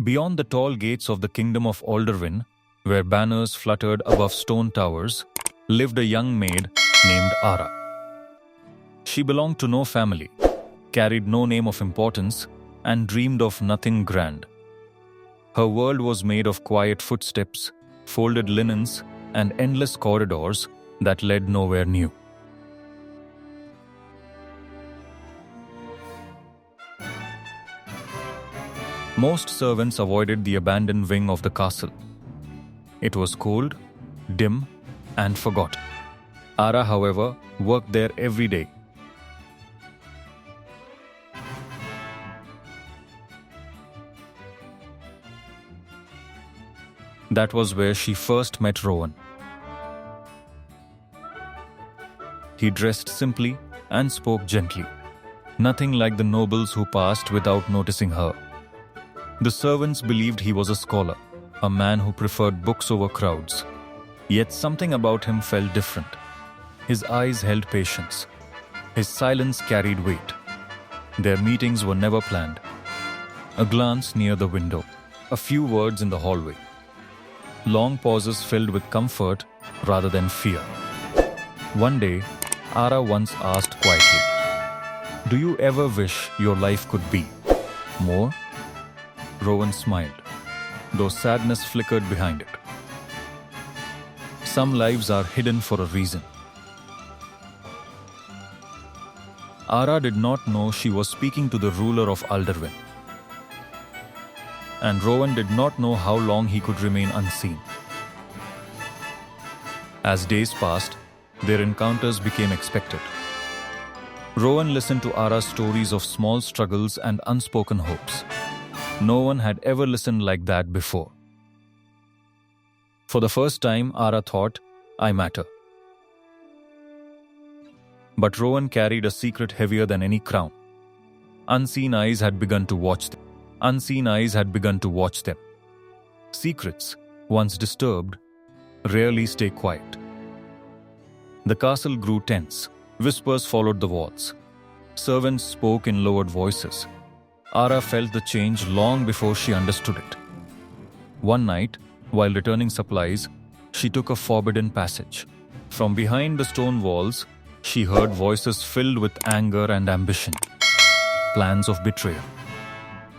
Beyond the tall gates of the kingdom of Alderwyn, where banners fluttered above stone towers, lived a young maid named Aara. She belonged to no family, carried no name of importance, and dreamed of nothing grand. Her world was made of quiet footsteps, folded linens, and endless corridors that led nowhere new. Most servants avoided the abandoned wing of the castle. It was cold, dim, and forgotten. Aara, however, worked there every day. That was where she first met Rowan. He dressed simply and spoke gently, nothing like the nobles who passed without noticing her. The servants believed he was a scholar, a man who preferred books over crowds. Yet something about him felt different. His eyes held patience. His silence carried weight. Their meetings were never planned. A glance near the window, a few words in the hallway. Long pauses filled with comfort rather than fear. One day, Aara once asked quietly, "Do you ever wish your life could be more?" Rowan smiled, though sadness flickered behind it. Some lives are hidden for a reason. Aara did not know she was speaking to the ruler of Alderwyn. And Rowan did not know how long he could remain unseen. As days passed, their encounters became expected. Rowan listened to Aara's stories of small struggles and unspoken hopes. No one had ever listened like that before. For the first time, Aara thought, "I matter." But Rowan carried a secret heavier than any crown. Unseen eyes had begun to watch them. Unseen eyes had begun to watch them. Secrets, once disturbed, rarely stay quiet. The castle grew tense. Whispers followed the walls. Servants spoke in lowered voices. Aara felt the change long before she understood it. One night, while returning supplies, she took a forbidden passage. From behind the stone walls, she heard voices filled with anger and ambition. Plans of betrayal,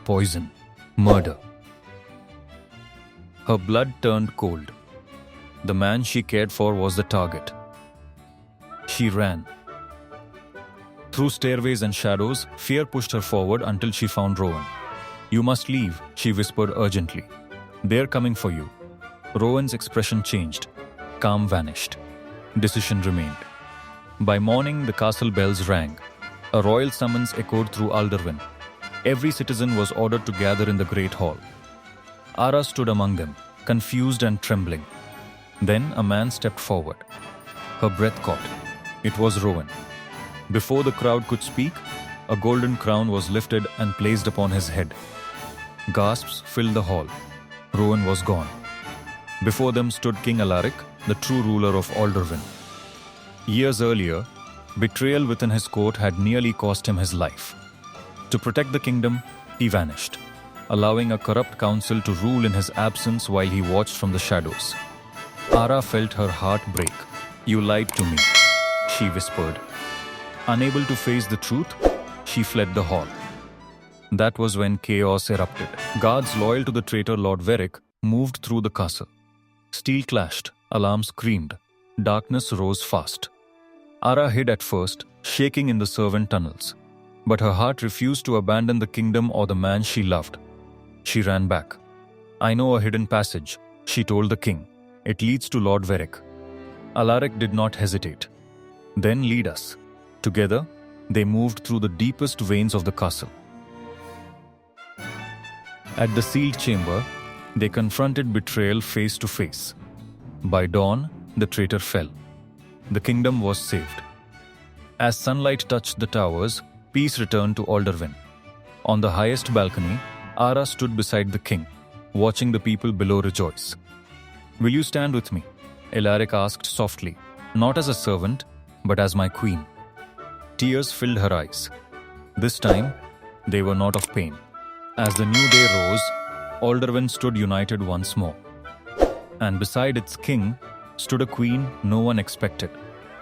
poison, murder. Her blood turned cold. The man she cared for was the target. She ran. Through stairways and shadows, fear pushed her forward until she found Rowan. "You must leave," she whispered urgently. "They're coming for you." Rowan's expression changed. Calm vanished. Decision remained. By morning, the castle bells rang. A royal summons echoed through Alderwyn. Every citizen was ordered to gather in the great hall. Aara stood among them, confused and trembling. Then a man stepped forward. Her breath caught. It was Rowan. Before the crowd could speak, a golden crown was lifted and placed upon his head. Gasps filled the hall. Rowan was gone. Before them stood King Alaric, the true ruler of Alderwyn. Years earlier, betrayal within his court had nearly cost him his life. To protect the kingdom, he vanished, allowing a corrupt council to rule in his absence while he watched from the shadows. Aara felt her heart break. "You lied to me," she whispered. Unable to face the truth, she fled the hall. That was when chaos erupted. Guards loyal to the traitor Lord Veric moved through the castle. Steel clashed, alarms screamed. Darkness rose fast. Aara hid at first, shaking in the servant tunnels. But her heart refused to abandon the kingdom or the man she loved. She ran back. "I know a hidden passage," she told the king. "It leads to Lord Veric." Alaric did not hesitate. "Then lead us." Together, they moved through the deepest veins of the castle. At the sealed chamber, they confronted betrayal face to face. By dawn, the traitor fell. The kingdom was saved. As sunlight touched the towers, peace returned to Alderwyn. On the highest balcony, Aara stood beside the king, watching the people below rejoice. "Will you stand with me?" Alaric asked softly, not as a servant, but as my queen. Tears filled her eyes. This time, they were not of pain. As the new day rose, Alderwyn stood united once more. And beside its king stood a queen no one expected.